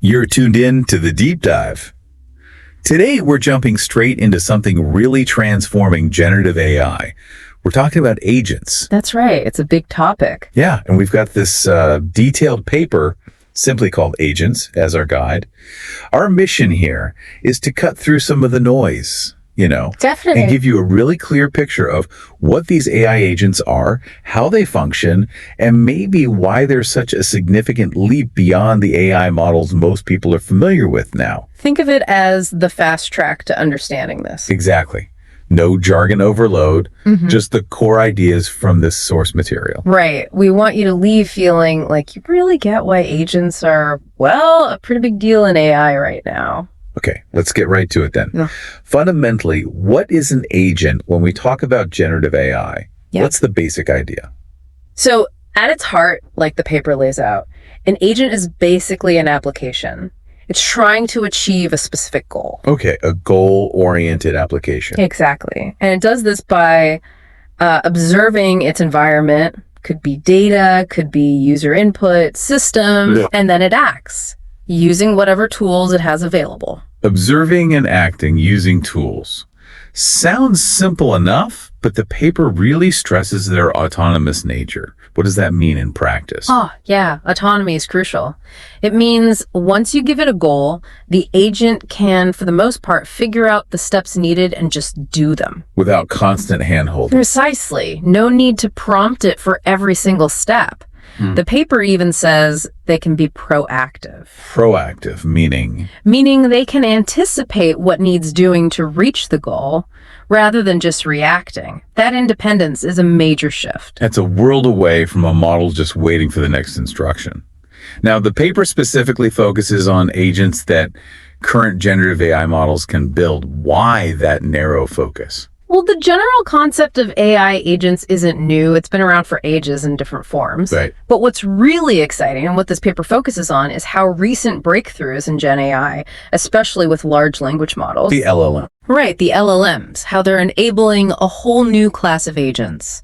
You're tuned in to the Deep Dive. Today, we're jumping straight into something really transforming generative AI. We're talking about agents. That's right. It's a big topic. Yeah, and we've got this detailed paper, simply called Agents, as our guide. Our mission here is to cut through some of the noise, Definitely. and give you a really clear picture of what these AI agents are, how they function, and maybe why they're such a significant leap beyond the AI models most people are familiar with now. Think of it as the fast track to understanding this. Exactly. No jargon overload, just the core ideas from this source material. Right. We want you to leave feeling like you really get why agents are, a pretty big deal in AI right now. Okay, let's get right to it then. Yeah. Fundamentally, what is an agent when we talk about generative AI? Yeah. What's the basic idea? So at its heart, like the paper lays out, an agent is basically an application. It's trying to achieve a specific goal. Okay, a goal-oriented application. Exactly. And it does this by observing its environment. Could be data, could be user input, system, and then it acts using whatever tools it has available. Observing and acting using tools. Sounds simple enough, but the paper really stresses their autonomous nature. What does that mean in practice? Oh, yeah. Autonomy is crucial. It means once you give it a goal, the agent can, for the most part, figure out the steps needed and just do them. Without constant hand-holding. Precisely. No need to prompt it for every single step. The paper even says they can be proactive. Proactive, meaning? Meaning they can anticipate what needs doing to reach the goal rather than just reacting. That independence is a major shift. That's a world away from a model just waiting for the next instruction. Now, the paper specifically focuses on agents that current generative AI models can build. Why that narrow focus? Well, the general concept of AI agents isn't new. It's been around for ages in different forms. Right. But what's really exciting and what this paper focuses on is how recent breakthroughs in Gen AI, especially with large language models. The LLM. Right, the LLMs, how they're enabling a whole new class of agents,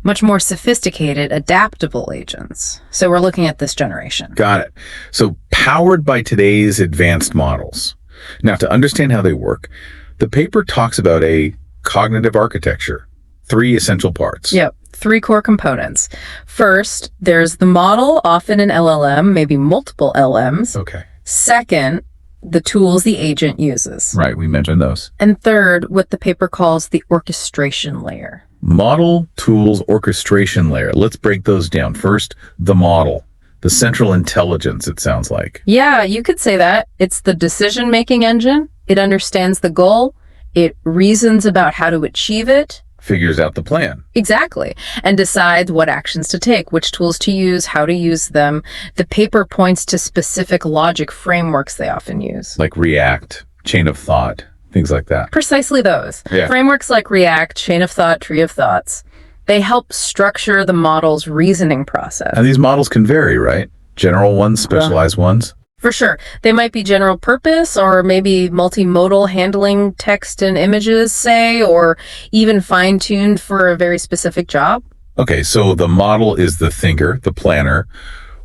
much more sophisticated, adaptable agents. So we're looking at this generation. Got it. So powered by today's advanced models. Now, to understand how they work, the paper talks about a cognitive architecture, 3 essential parts. Yep, 3 core components. First, there's the model, often an LLM, maybe multiple LMs. Okay. Second, the tools the agent uses. Right, we mentioned those. And third, what the paper calls the orchestration layer. Model, tools, orchestration layer. Let's break those down. First, the model. The central intelligence, it sounds like. Yeah, you could say that. It's the decision-making engine. It understands the goal. It reasons about how to achieve it. Figures out the plan. Exactly. And decides what actions to take, which tools to use, how to use them. The paper points to specific logic frameworks they often use. Like React, chain of thought, things like that. Precisely those. Yeah. Frameworks like React, chain of thought, tree of thoughts. They help structure the model's reasoning process. And these models can vary, right? General ones, specialized ones. For sure. They might be general purpose or maybe multimodal, handling text and images, say, or even fine-tuned for a very specific job. Okay, so the model is the thinker, the planner.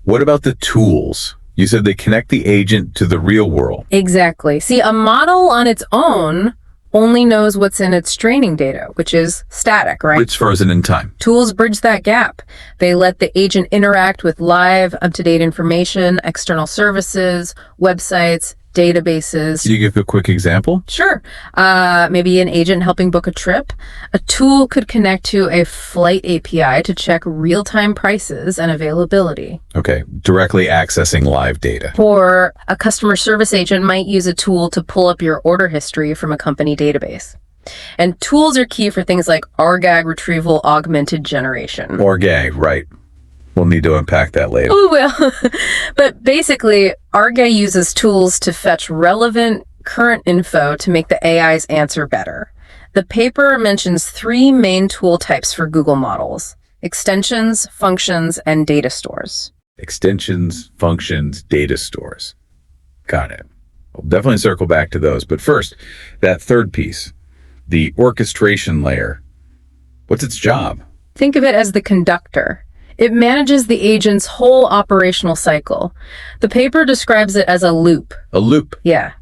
What about the tools? You said they connect the agent to the real world. Exactly. See, a model on its own only knows what's in its training data, which is static, right? It's frozen in time. Tools bridge that gap. They let the agent interact with live, up-to-date information, external services, websites, databases. Can you give a quick example? Sure. Maybe an agent helping book a trip. A tool could connect to a flight API to check real-time prices and availability. Okay, directly accessing live data. Or a customer service agent might use a tool to pull up your order history from a company database. And tools are key for things like RGAG retrieval augmented generation. Or gay, right. We'll need to unpack that later. Oh, well. But basically, RGAG uses tools to fetch relevant current info to make the AI's answer better. The paper mentions 3 main tool types for Google models: extensions, functions, and data stores. Extensions, functions, data stores. Got it. We'll definitely circle back to those. But first, that third piece, the orchestration layer. What's its job? Think of it as the conductor. It manages the agent's whole operational cycle. The paper describes it as a loop. A loop. Yeah.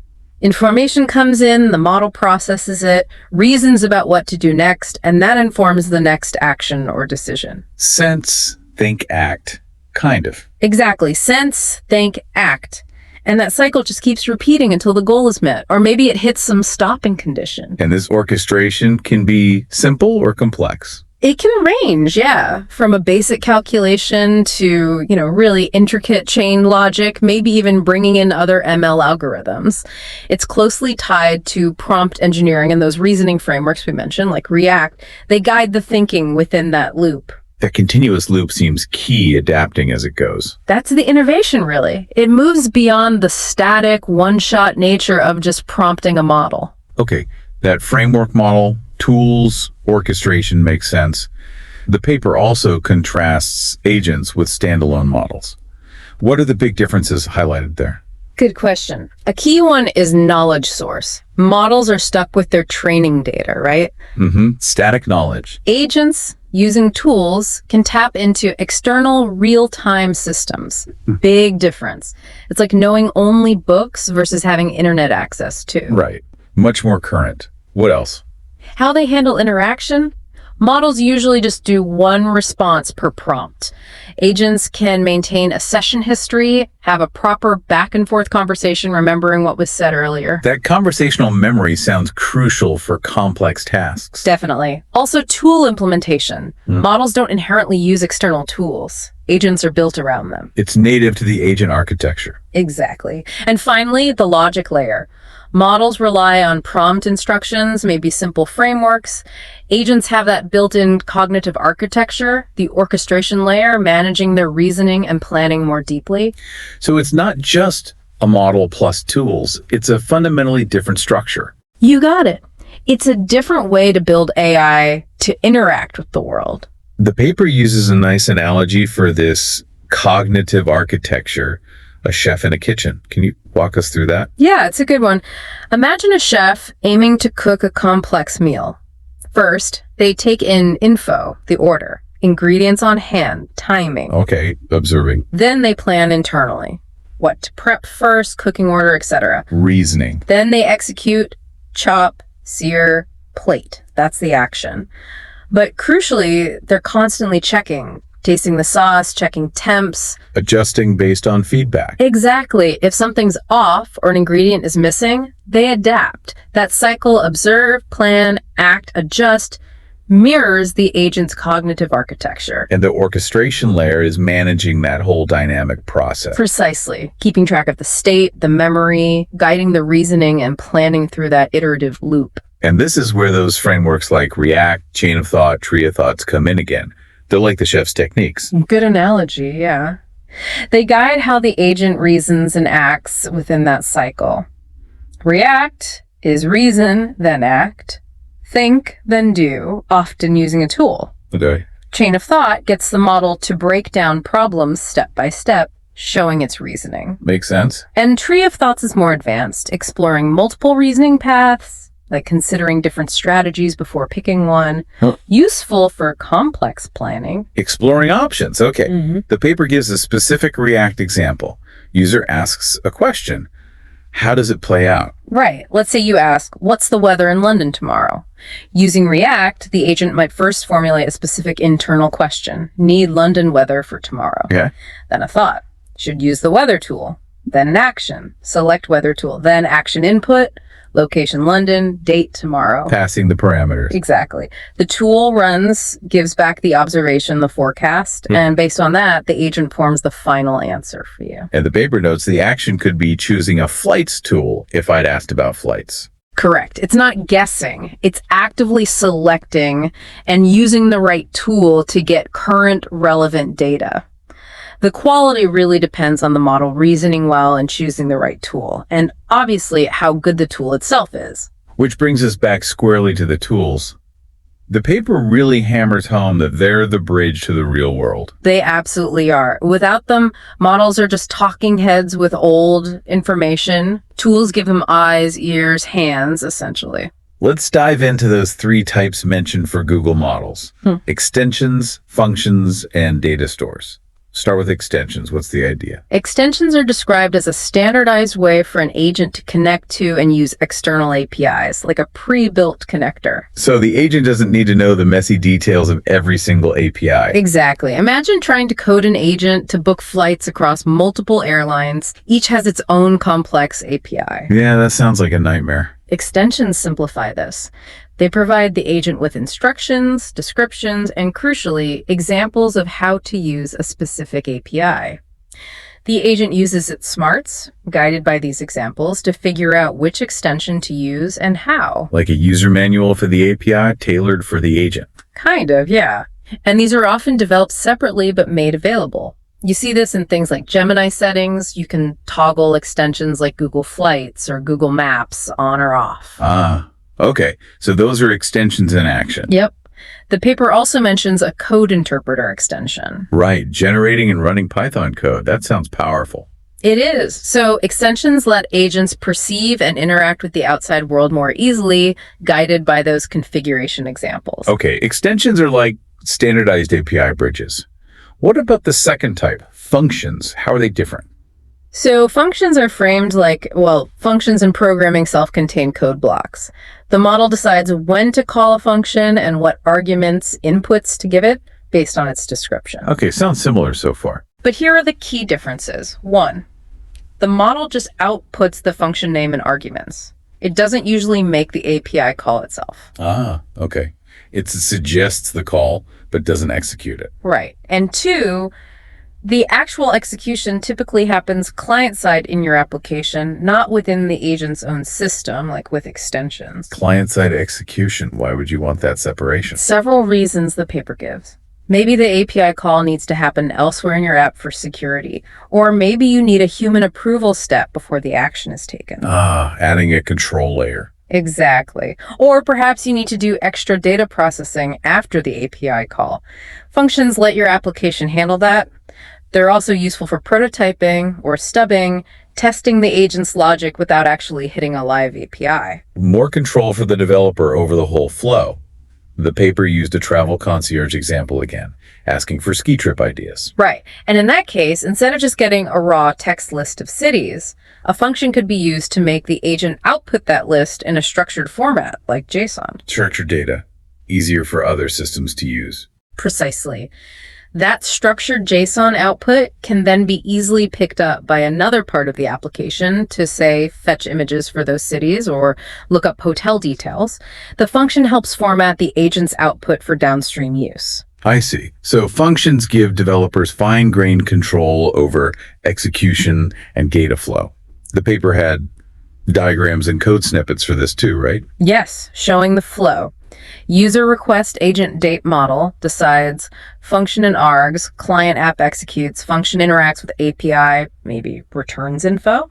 Information comes in, the model processes it, reasons about what to do next, and that informs the next action or decision. Sense, think, act. Kind of. Exactly. Sense, think, act. And that cycle just keeps repeating until the goal is met, or maybe it hits some stopping condition. And this orchestration can be simple or complex. It can range, yeah, from a basic calculation to, really intricate chain logic, maybe even bringing in other ML algorithms. It's closely tied to prompt engineering and those reasoning frameworks we mentioned, like React. They guide the thinking within that loop. That continuous loop seems key, adapting as it goes. That's the innovation, really. It moves beyond the static, one-shot nature of just prompting a model. Okay, that framework model, tools, orchestration makes sense. The paper also contrasts agents with standalone models. What are the big differences highlighted there? Good question. A key one is knowledge source. Models are stuck with their training data, right? Static knowledge. Agents, using tools, can tap into external real-time systems. Big difference. It's like knowing only books versus having internet access too. Right. Much more current. What else? How they handle interaction? Models usually just do one response per prompt. Agents can maintain a session history, have a proper back and forth conversation, remembering what was said earlier. That conversational memory sounds crucial for complex tasks. Definitely. Also, tool implementation. Models don't inherently use external tools. Agents are built around them. It's native to the agent architecture. Exactly. And finally, the logic layer. Models rely on prompt instructions, maybe simple frameworks. Agents have that built-in cognitive architecture, the orchestration layer, managing their reasoning and planning more deeply. So it's not just a model plus tools. It's a fundamentally different structure. You got it. It's a different way to build AI to interact with the world. The paper uses a nice analogy for this cognitive architecture, a chef in a kitchen. Can you walk us through that? Yeah, it's a good one. Imagine a chef aiming to cook a complex meal. First, they take in info, the order, ingredients on hand, timing. Okay, observing. Then they plan internally. What to prep first, cooking order, etc. Reasoning. Then they execute, chop, sear, plate. That's the action. But crucially, they're constantly checking, tasting the sauce, checking temps. Adjusting based on feedback. Exactly. If something's off or an ingredient is missing, they adapt. That cycle, observe, plan, act, adjust, mirrors the agent's cognitive architecture. And the orchestration layer is managing that whole dynamic process. Precisely. Keeping track of the state, the memory, guiding the reasoning, and planning through that iterative loop. And this is where those frameworks like React, Chain of Thought, Tree of Thoughts come in again. They're like the chef's techniques. Good analogy, yeah. They guide how the agent reasons and acts within that cycle. React is reason, then act. Think, then do, often using a tool. Okay. Chain of Thought gets the model to break down problems step by step, showing its reasoning. Makes sense. And Tree of Thoughts is more advanced, exploring multiple reasoning paths, like considering different strategies before picking one. Useful for complex planning. Exploring options. Okay. The paper gives a specific React example. User asks a question. How does it play out? Right. Let's say you ask, what's the weather in London tomorrow? Using React, the agent might first formulate a specific internal question. Need London weather for tomorrow. Okay. Then a thought. Should use the weather tool. Then an action. Select weather tool. Then action input. Location London, date tomorrow. Passing the parameters. Exactly. The tool runs, gives back the observation, the forecast, and based on that, the agent forms the final answer for you. And the paper notes the action could be choosing a flights tool if I'd asked about flights. Correct. It's not guessing. It's actively selecting and using the right tool to get current relevant data. The quality really depends on the model reasoning well and choosing the right tool, and obviously how good the tool itself is. Which brings us back squarely to the tools. The paper really hammers home that they're the bridge to the real world. They absolutely are. Without them, models are just talking heads with old information. Tools give them eyes, ears, hands, essentially. Let's dive into those three types mentioned for Google models. Extensions, functions, and data stores. Start with extensions. What's the idea? Extensions are described as a standardized way for an agent to connect to and use external APIs, like a pre-built connector. So the agent doesn't need to know the messy details of every single API. Exactly. Imagine trying to code an agent to book flights across multiple airlines. Each has its own complex API. Yeah, that sounds like a nightmare. Extensions simplify this. They provide the agent with instructions, descriptions, and crucially, examples of how to use a specific API. The agent uses its smarts, guided by these examples, to figure out which extension to use and how. Like a user manual for the API tailored for the agent. Kind of, yeah. And these are often developed separately but made available. You see this in things like Gemini settings. You can toggle extensions like Google Flights or Google Maps on or off. Okay. So those are extensions in action. Yep. The paper also mentions a code interpreter extension. Right. Generating and running Python code. That sounds powerful. It is. So extensions let agents perceive and interact with the outside world more easily, guided by those configuration examples. Okay. Extensions are like standardized API bridges. What about the second type, functions? How are they different? So functions are framed like, functions in programming self-contained code blocks. The model decides when to call a function and what arguments, inputs to give it based on its description. Okay, sounds similar so far. But here are the key differences. 1, the model just outputs the function name and arguments. It doesn't usually make the API call itself. Okay. It suggests the call, but doesn't execute it. Right. And 2, the actual execution typically happens client-side in your application, not within the agent's own system, like with extensions. Client-side execution. Why would you want that separation? Several reasons the paper gives. Maybe the API call needs to happen elsewhere in your app for security, or maybe you need a human approval step before the action is taken. Adding a control layer. Exactly. Or perhaps you need to do extra data processing after the API call. Functions let your application handle that. They're also useful for prototyping or stubbing, testing the agent's logic without actually hitting a live API. More control for the developer over the whole flow. The paper used a travel concierge example again, asking for ski trip ideas. Right. And in that case, instead of just getting a raw text list of cities, a function could be used to make the agent output that list in a structured format, like JSON. Structured data, easier for other systems to use. Precisely. That structured JSON output can then be easily picked up by another part of the application to, say, fetch images for those cities or look up hotel details. The function helps format the agent's output for downstream use. I see. So functions give developers fine-grained control over execution and data flow. The paper had diagrams and code snippets for this too, right? Yes, showing the flow. User request agent date model decides, function in args, client app executes, function interacts with API, maybe returns info,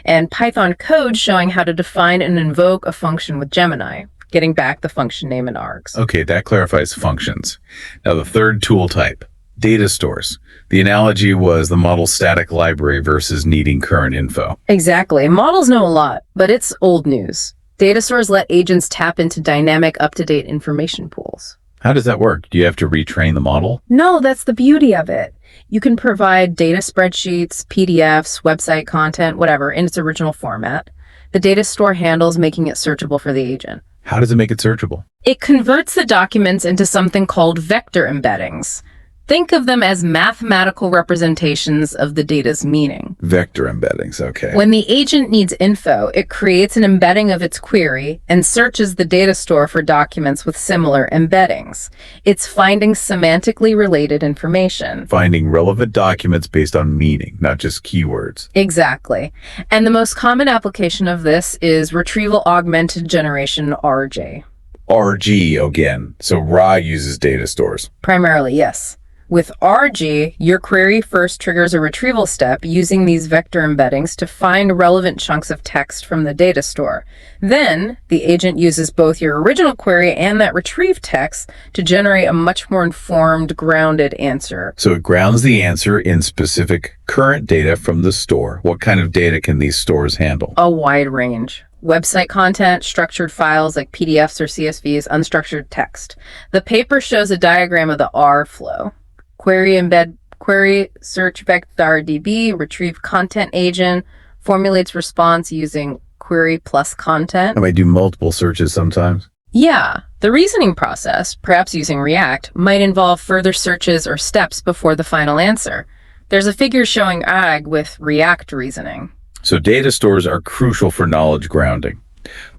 and Python code showing how to define and invoke a function with Gemini, getting back the function name in args. Okay, that clarifies functions. Now the third tool type, data stores. The analogy was the model's static library versus needing current info. Exactly. Models know a lot, but it's old news. Data stores let agents tap into dynamic, up-to-date information pools. How does that work? Do you have to retrain the model? No, that's the beauty of it. You can provide data spreadsheets, PDFs, website content, whatever, in its original format. The data store handles making it searchable for the agent. How does it make it searchable? It converts the documents into something called vector embeddings. Think of them as mathematical representations of the data's meaning. Vector embeddings, okay. When the agent needs info, it creates an embedding of its query and searches the data store for documents with similar embeddings. It's finding semantically related information. Finding relevant documents based on meaning, not just keywords. Exactly. And the most common application of this is retrieval augmented generation, RJ. RG again. So RA uses data stores. Primarily, yes. With RG, your query first triggers a retrieval step using these vector embeddings to find relevant chunks of text from the data store. Then, the agent uses both your original query and that retrieved text to generate a much more informed, grounded answer. So it grounds the answer in specific current data from the store. What kind of data can these stores handle? A wide range. website content, structured files like PDFs or CSVs, unstructured text. The paper shows a diagram of the R flow. Query embed, query, search vector DB, retrieve content agent, formulates response using query plus content. I might do multiple searches sometimes. Yeah, the reasoning process, perhaps using React, might involve further searches or steps before the final answer. There's a figure showing ag with React reasoning. So data stores are crucial for knowledge grounding.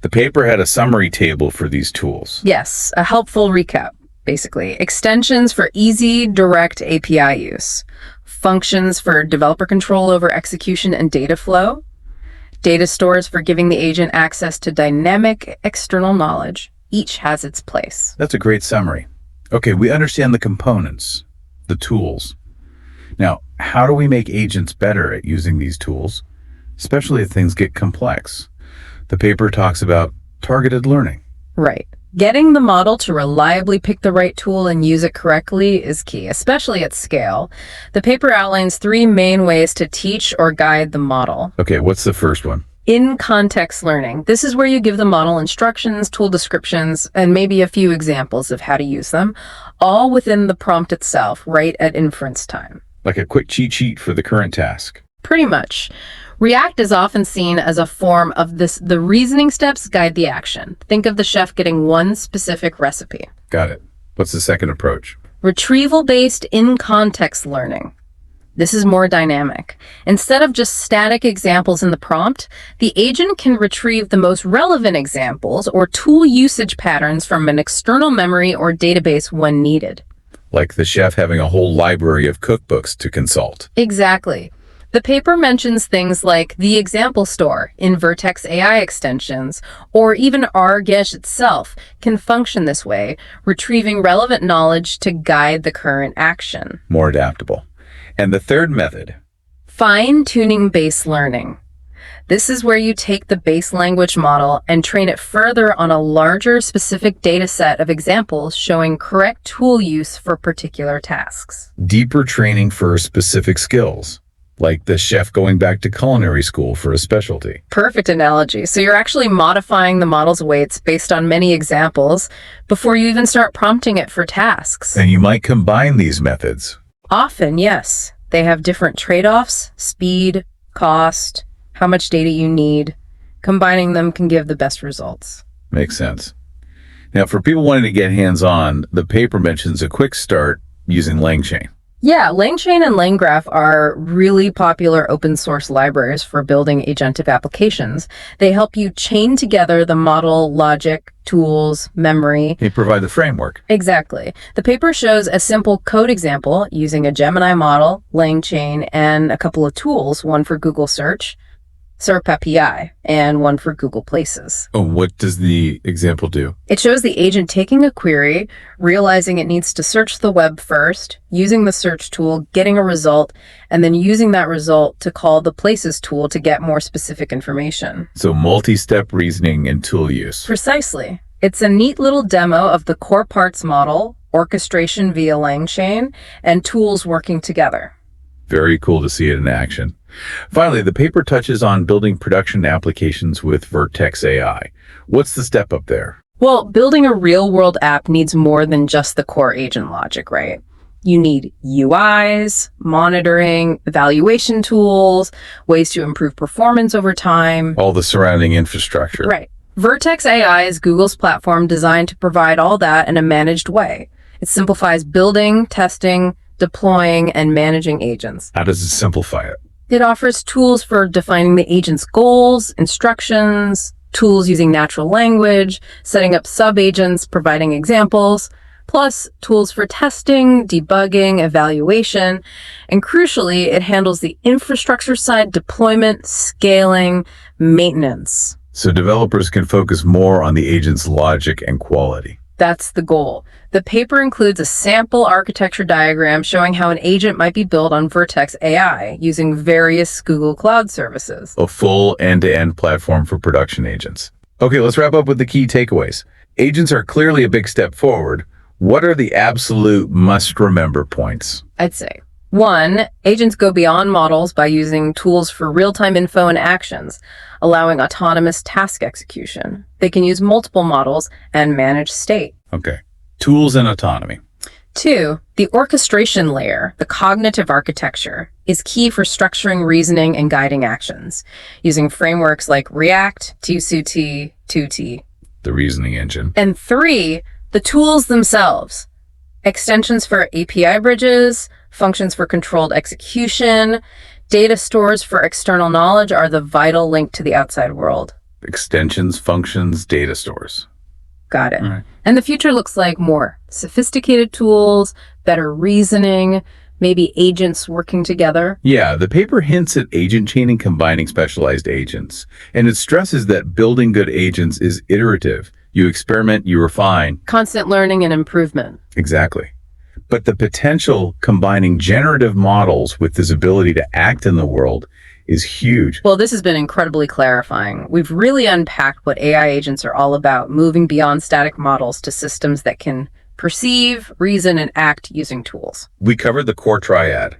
The paper had a summary table for these tools. Yes, a helpful recap, basically. Extensions for easy, direct API use. Functions for developer control over execution and data flow. Data stores for giving the agent access to dynamic external knowledge. Each has its place. That's a great summary. Okay, we understand the components, the tools. Now, how do we make agents better at using these tools, especially if things get complex? The paper talks about targeted learning. Right. Getting the model to reliably pick the right tool and use it correctly is key, especially at scale. The paper outlines 3 main ways to teach or guide the model. Okay, what's the first one? In-context learning. This is where you give the model instructions, tool descriptions, and maybe a few examples of how to use them, all within the prompt itself, right at inference time. Like a quick cheat sheet for the current task. Pretty much. React is often seen as a form of the reasoning steps guide the action. Think of the chef getting one specific recipe. Got it. What's the second approach? Retrieval-based in-context learning. This is more dynamic. Instead of just static examples in the prompt, the agent can retrieve the most relevant examples or tool usage patterns from an external memory or database when needed. Like the chef having a whole library of cookbooks to consult. Exactly. The paper mentions things like the example store in Vertex AI extensions, or even AudioCast itself can function this way, retrieving relevant knowledge to guide the current action. More adaptable. And the third method? Fine-tuning base learning. This is where you take the base language model and train it further on a larger specific data set of examples showing correct tool use for particular tasks. Deeper training for specific skills, like the chef going back to culinary school for a specialty. Perfect analogy. So you're actually modifying the model's weights based on many examples before you even start prompting it for tasks. And you might combine these methods. Often, yes. They have different trade-offs, speed, cost, how much data you need. Combining them can give the best results. Makes sense. Now, for people wanting to get hands-on, the paper mentions a quick start using LangChain. Yeah, LangChain and LangGraph are really popular open source libraries for building agentic applications. They help you chain together the model, logic, tools, memory. They provide the framework. Exactly. The paper shows a simple code example using a Gemini model, LangChain, and a couple of tools, one for Google Search, SERP API, and one for Google Places. Oh, what does the example do? It shows the agent taking a query, realizing it needs to search the web first, using the search tool, getting a result, and then using that result to call the Places tool to get more specific information. So multi-step reasoning and tool use. Precisely. It's a neat little demo of the core parts model, orchestration via LangChain, and tools working together. Very cool to see it in action. Finally, the paper touches on building production applications with Vertex AI. What's the step up there? Well, building a real-world app needs more than just the core agent logic, right? You need UIs, monitoring, evaluation tools, ways to improve performance over time. All the surrounding infrastructure. Right. Vertex AI is Google's platform designed to provide all that in a managed way. It simplifies building, testing, deploying, and managing agents. How does it simplify it? It offers tools for defining the agent's goals, instructions, tools using natural language, setting up sub-agents, providing examples, plus tools for testing, debugging, evaluation, and crucially, it handles the infrastructure side deployment, scaling, maintenance. So developers can focus more on the agent's logic and quality. That's the goal. The paper includes a sample architecture diagram showing how an agent might be built on Vertex AI using various Google Cloud services. A full end-to-end platform for production agents. Okay, let's wrap up with the key takeaways. Agents are clearly a big step forward. What are the absolute must-remember points? I'd say One, agents go beyond models by using tools for real-time info and actions, allowing autonomous task execution. They can use multiple models and manage state. Okay. Tools and autonomy. Two, the orchestration layer, the cognitive architecture, is key for structuring reasoning and guiding actions, using frameworks like React, TSUT, 2T. The reasoning engine. And three, the tools themselves, extensions for API bridges, functions for controlled execution, data stores for external knowledge are the vital link to the outside world. Extensions, functions, data stores. Got it. All right. And the future looks like more sophisticated tools, better reasoning, maybe agents working together. Yeah, the paper hints at agent chain and combining specialized agents. And it stresses that building good agents is iterative. You experiment, you refine. Constant learning and improvement. Exactly. But the potential combining generative models with this ability to act in the world is huge. Well, this has been incredibly clarifying. We've really unpacked what AI agents are all about, moving beyond static models to systems that can perceive, reason, and act using tools. We covered the core triad.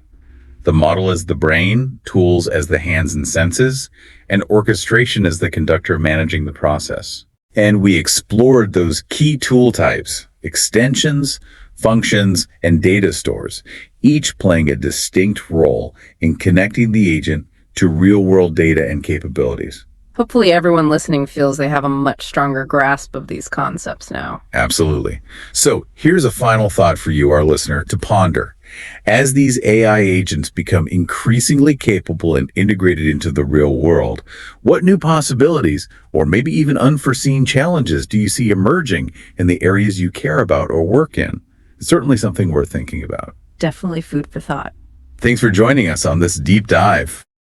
The model as the brain, tools as the hands and senses, and orchestration as the conductor managing the process. And we explored those key tool types, extensions, functions, and data stores, each playing a distinct role in connecting the agent to real-world data and capabilities. Hopefully everyone listening feels they have a much stronger grasp of these concepts now. Absolutely. So here's a final thought for you, our listener, to ponder. As these AI agents become increasingly capable and integrated into the real world, what new possibilities, or maybe even unforeseen challenges, do you see emerging in the areas you care about or work in? It's certainly something worth thinking about. Definitely food for thought. Thanks for joining us on this deep dive.